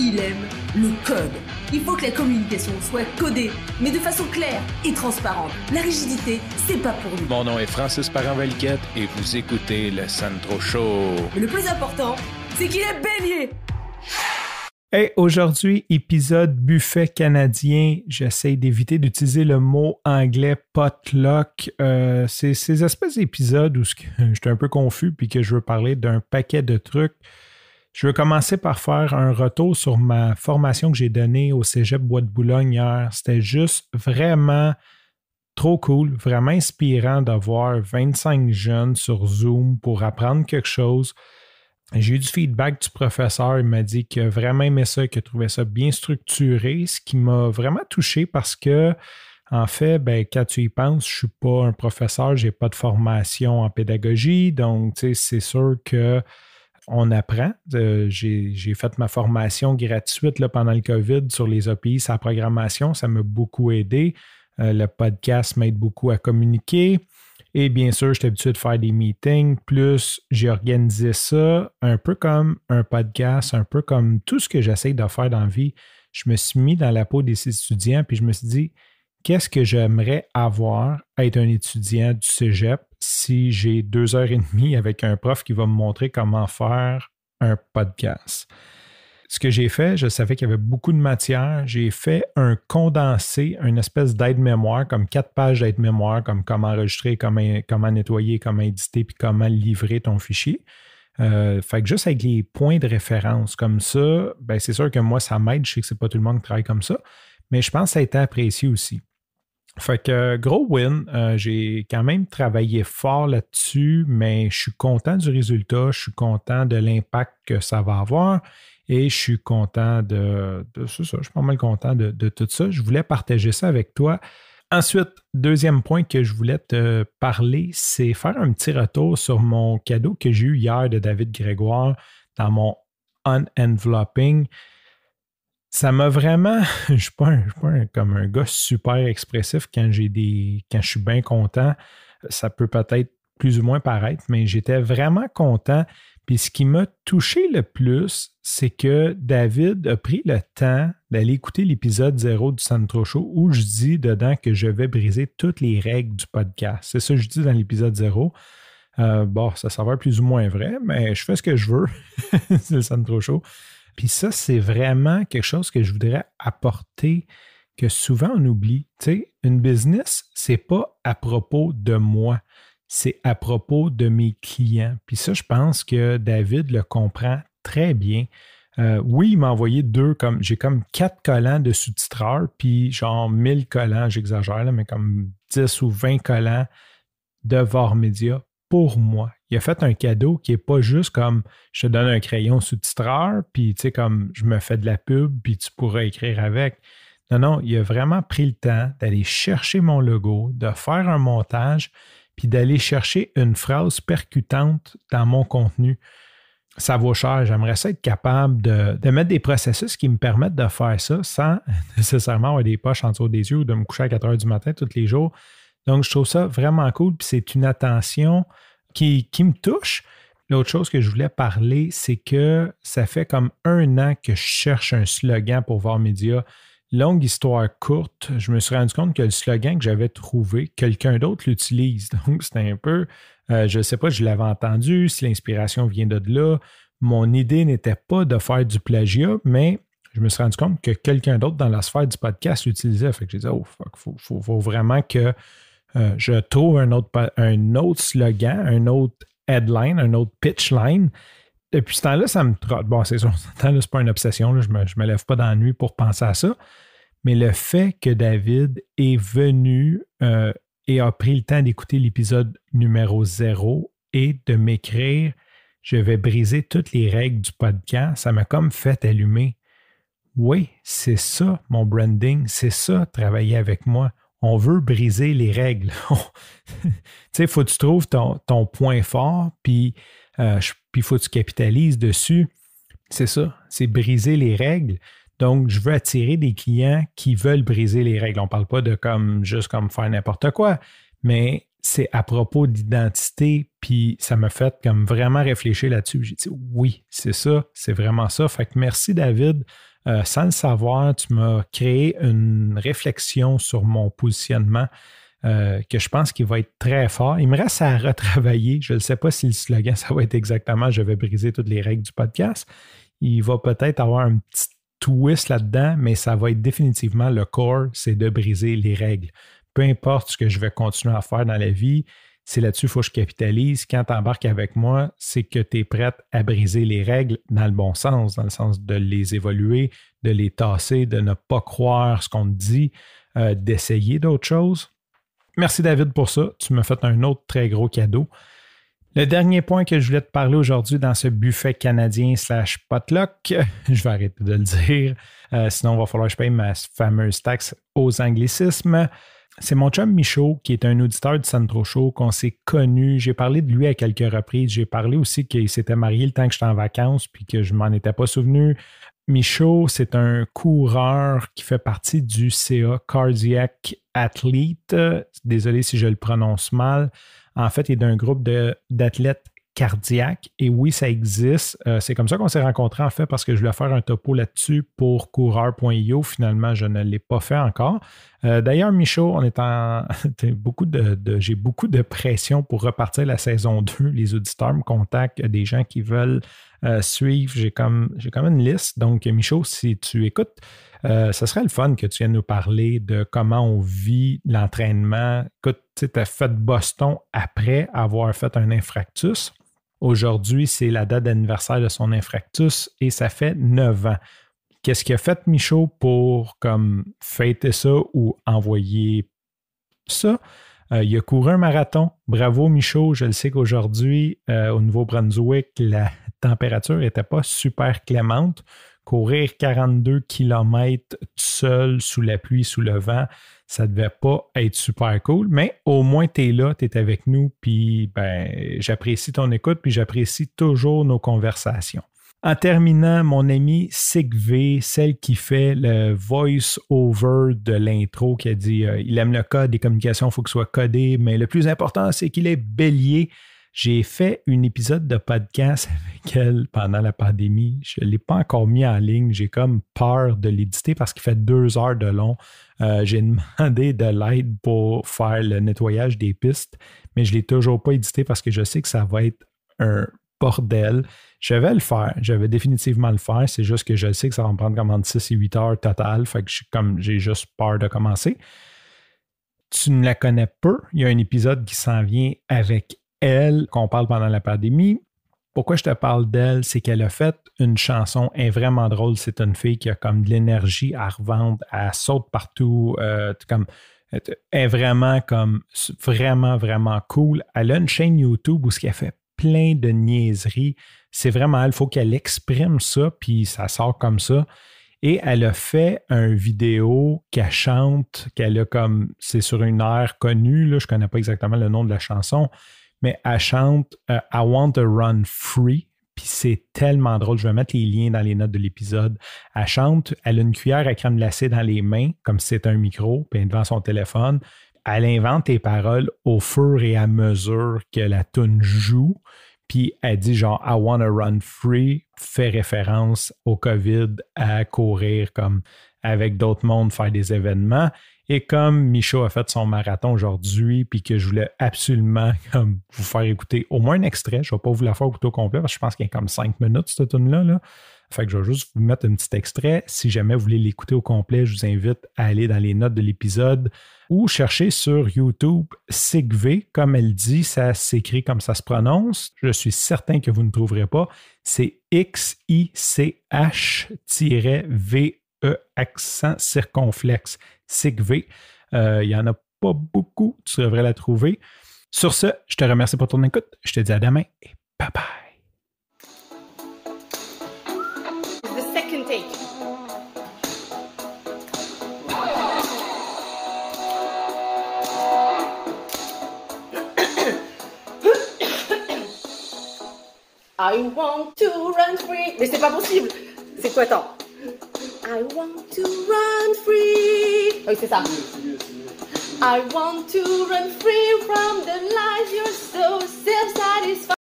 il aime le code. Il faut que la communication soit codée, mais de façon claire et transparente. La rigidité, c'est pas pour nous. Mon nom est Francis Parent-Valquette et vous écoutez le Sandro Show. Mais le plus important, c'est qu'il est bélier. Hey, aujourd'hui, épisode buffet canadien. J'essaie d'éviter d'utiliser le mot anglais potluck. C'est ces espèces d'épisodes où je suis un peu confus puis que je veux parler d'un paquet de trucs. Je veux commencer par faire un retour sur ma formation que j'ai donnée au Cégep Bois-de-Boulogne hier. C'était juste vraiment trop cool, vraiment inspirant d'avoir 25 jeunes sur Zoom pour apprendre quelque chose. J'ai eu du feedback du professeur. Il m'a dit qu'il a vraiment aimé ça, qu'il trouvait ça bien structuré, ce qui m'a vraiment touché parce que, en fait, quand tu y penses, je ne suis pas un professeur, je n'ai pas de formation en pédagogie, donc c'est sûr qu'on apprend. J'ai fait ma formation gratuite là, pendant le COVID sur les API, sa programmation, ça m'a beaucoup aidé. Le podcast m'aide beaucoup à communiquer. Et bien sûr, j'étais habitué de faire des meetings, plus j'ai organisé ça un peu comme un podcast, un peu comme tout ce que j'essaie de faire dans la vie. Je me suis mis dans la peau des étudiants, puis je me suis dit, qu'est-ce que j'aimerais avoir à être un étudiant du cégep si j'ai 2h30 avec un prof qui va me montrer comment faire un podcast? Ce que j'ai fait, je savais qu'il y avait beaucoup de matière. J'ai fait un condensé, une espèce d'aide-mémoire, comme 4 pages d'aide-mémoire, comme comment enregistrer, comment nettoyer, comment éditer, puis comment livrer ton fichier. Fait que juste avec les points de référence comme ça, c'est sûr que moi, ça m'aide. Je sais que c'est pas tout le monde qui travaille comme ça, mais je pense que ça a été apprécié aussi. Fait que gros win, j'ai quand même travaillé fort là-dessus, mais je suis content du résultat, je suis content de l'impact que ça va avoir. Et je suis content de ça. Je suis pas mal content de tout ça. Je voulais partager ça avec toi. Ensuite, deuxième point que je voulais te parler, c'est faire un petit retour sur mon cadeau que j'ai eu hier de David Grégoire dans mon unenveloping. Ça m'a vraiment... Je ne suis pas comme un gars super expressif quand je suis bien content. Ça peut peut-être plus ou moins paraître, mais j'étais vraiment content. Puis ce qui m'a touché le plus, c'est que David a pris le temps d'aller écouter l'épisode 0 du Sandro Show où je dis dedans que je vais briser toutes les règles du podcast. C'est ça que je dis dans l'épisode 0. Ça s'avère plus ou moins vrai, mais je fais ce que je veux. C'est le Sandro Show. Puis ça, c'est vraiment quelque chose que je voudrais apporter que souvent on oublie. Tu sais, une business, c'est pas à propos de moi. C'est à propos de mes clients. Puis ça, je pense que David le comprend très bien. Oui, il m'a envoyé j'ai comme 4 collants de sous-titreurs, puis genre 1000 collants, j'exagère, là, mais comme 10 ou 20 collants de VAR-Média pour moi. Il a fait un cadeau qui n'est pas juste comme je te donne un crayon sous-titreur, puis tu sais, comme je me fais de la pub, puis tu pourras écrire avec. Non, il a vraiment pris le temps d'aller chercher mon logo, de faire un montage, puis d'aller chercher une phrase percutante dans mon contenu. Ça vaut cher. J'aimerais ça être capable de mettre des processus qui me permettent de faire ça sans nécessairement avoir des poches en dessous des yeux ou de me coucher à 4 heures du matin tous les jours. Donc, je trouve ça vraiment cool. Puis c'est une attention qui me touche. L'autre chose que je voulais parler, c'est que ça fait comme 1 an que je cherche un slogan pour VAR-Média. Longue histoire courte, je me suis rendu compte que le slogan que j'avais trouvé, quelqu'un d'autre l'utilise. Donc, c'était un peu, je ne sais pas, je l'avais entendu, si l'inspiration vient de là. Mon idée n'était pas de faire du plagiat, mais je me suis rendu compte que quelqu'un d'autre dans la sphère du podcast l'utilisait. Fait que j'ai dit, faut vraiment que je trouve un autre slogan, un autre headline, un autre pitch line. Depuis ce temps-là, ça me trotte. Bon, c'est sûr, ce temps-là, c'est pas une obsession. Là, je me lève pas dans la nuit pour penser à ça. Mais le fait que David est venu et a pris le temps d'écouter l'épisode numéro 0 et de m'écrire « Je vais briser toutes les règles du podcast », ça m'a comme fait allumer. Oui, c'est ça mon branding, c'est ça travailler avec moi. On veut briser les règles. Tu sais, il faut que tu trouves ton point fort, puis il faut que tu capitalises dessus. C'est ça, c'est briser les règles. Donc, je veux attirer des clients qui veulent briser les règles. On ne parle pas de juste comme faire n'importe quoi, mais c'est à propos d'identité, puis ça m'a fait comme vraiment réfléchir là-dessus. J'ai dit oui, c'est ça, c'est vraiment ça. Fait que merci David Sans le savoir, tu m'as créé une réflexion sur mon positionnement que je pense qu'il va être très fort. Il me reste à retravailler. Je ne sais pas si le slogan, ça va être exactement « Je vais briser toutes les règles du podcast ». Il va peut-être avoir un petit twist là-dedans, mais ça va être définitivement le core, c'est de briser les règles. Peu importe ce que je vais continuer à faire dans la vie, c'est là-dessus qu'il faut que je capitalise. Quand tu embarques avec moi, c'est que tu es prête à briser les règles dans le bon sens, dans le sens de les évoluer, de les tasser, de ne pas croire ce qu'on te dit, d'essayer d'autres choses. Merci David pour ça. Tu m'as fait un autre très gros cadeau. Le dernier point que je voulais te parler aujourd'hui dans ce buffet canadien / potluck, je vais arrêter de le dire, sinon il va falloir que je paye ma fameuse taxe aux anglicismes. C'est mon chum Michaud, qui est un auditeur du Centro Show, qu'on s'est connu. J'ai parlé de lui à quelques reprises. J'ai parlé aussi qu'il s'était marié le temps que j'étais en vacances puis que je ne m'en étais pas souvenu. Michaud, c'est un coureur qui fait partie du CA Cardiac Athlete. Désolé si je le prononce mal. En fait, il est d'un groupe d'athlètes cardiaques. Et oui, ça existe. C'est comme ça qu'on s'est rencontrés, en fait, parce que je voulais faire un topo là-dessus pour coureur.io. Finalement, je ne l'ai pas fait encore. D'ailleurs, Michaud, j'ai beaucoup de pression pour repartir la saison 2. Les auditeurs me contactent, des gens qui veulent suivre. J'ai comme une liste. Donc, Michaud, si tu écoutes, ce serait le fun que tu viennes nous parler de comment on vit l'entraînement. Écoute, tu as fait Boston après avoir fait un infractus. Aujourd'hui, c'est la date d'anniversaire de son infractus et ça fait 9 ans. Qu'est-ce qu'il a fait, Michaud, pour comme fêter ça ou envoyer ça? Il a couru un marathon. Bravo, Michaud. Je le sais qu'aujourd'hui, au Nouveau-Brunswick, la température n'était pas super clémente. Courir 42 km tout seul, sous la pluie, sous le vent, ça ne devait pas être super cool. Mais au moins, tu es là, tu es avec nous, puis j'apprécie ton écoute, puis j'apprécie toujours nos conversations. En terminant, mon ami Sigv, celle qui fait le voice-over de l'intro, qui a dit il aime le code, les communications, il faut que ce soit codé, mais le plus important, c'est qu'il est bélier. J'ai fait un épisode de podcast avec elle pendant la pandémie. Je ne l'ai pas encore mis en ligne. J'ai comme peur de l'éditer parce qu'il fait 2 heures de long. J'ai demandé de l'aide pour faire le nettoyage des pistes, mais je ne l'ai toujours pas édité parce que je sais que ça va être un bordel. Je vais le faire. Je vais définitivement le faire. C'est juste que je sais que ça va me prendre comme entre 6 et 8 heures total. Fait que j'ai juste peur de commencer. Tu ne la connais peu. Il y a un épisode qui s'en vient avec elle, qu'on parle pendant la pandémie. Pourquoi je te parle d'elle? C'est qu'elle a fait une chanson, elle est vraiment drôle. C'est une fille qui a comme de l'énergie à revendre, elle saute partout, elle est vraiment vraiment cool. Elle a une chaîne YouTube où elle fait plein de niaiseries. C'est vraiment elle, il faut qu'elle exprime ça, puis ça sort comme ça. Et elle a fait une vidéo qu'elle chante, c'est sur une aire connue, là, je ne connais pas exactement le nom de la chanson, mais elle chante « I want to run free », puis c'est tellement drôle. Je vais mettre les liens dans les notes de l'épisode. Elle chante, elle a une cuillère à crème glacée dans les mains, comme si c'était un micro, puis elle est devant son téléphone. Elle invente les paroles au fur et à mesure que la tune joue, puis elle dit genre « I want to run free », fait référence au COVID, à courir comme avec d'autres mondes, faire des événements. Et comme Michaud a fait son marathon aujourd'hui, puis que je voulais absolument comme, vous faire écouter au moins un extrait, je ne vais pas vous la faire écouter au complet parce que je pense qu'il y a comme 5 minutes, cette tune-là. Là. Fait que je vais juste vous mettre un petit extrait. Si jamais vous voulez l'écouter au complet, je vous invite à aller dans les notes de l'épisode ou chercher sur YouTube Sigv. Comme elle dit, ça s'écrit comme ça se prononce. Je suis certain que vous ne trouverez pas. C'est XICH-VE accent circonflexe. Sigv. Il n'y en a pas beaucoup. Tu devrais la trouver. Sur ce, je te remercie pour ton écoute. Je te dis à demain et bye bye. The second take. I want to run free. Mais c'est pas possible. C'est quoi, attends? I want to run free. Oui, c'est ça. I want to run free from the lies you're so self-satisfied.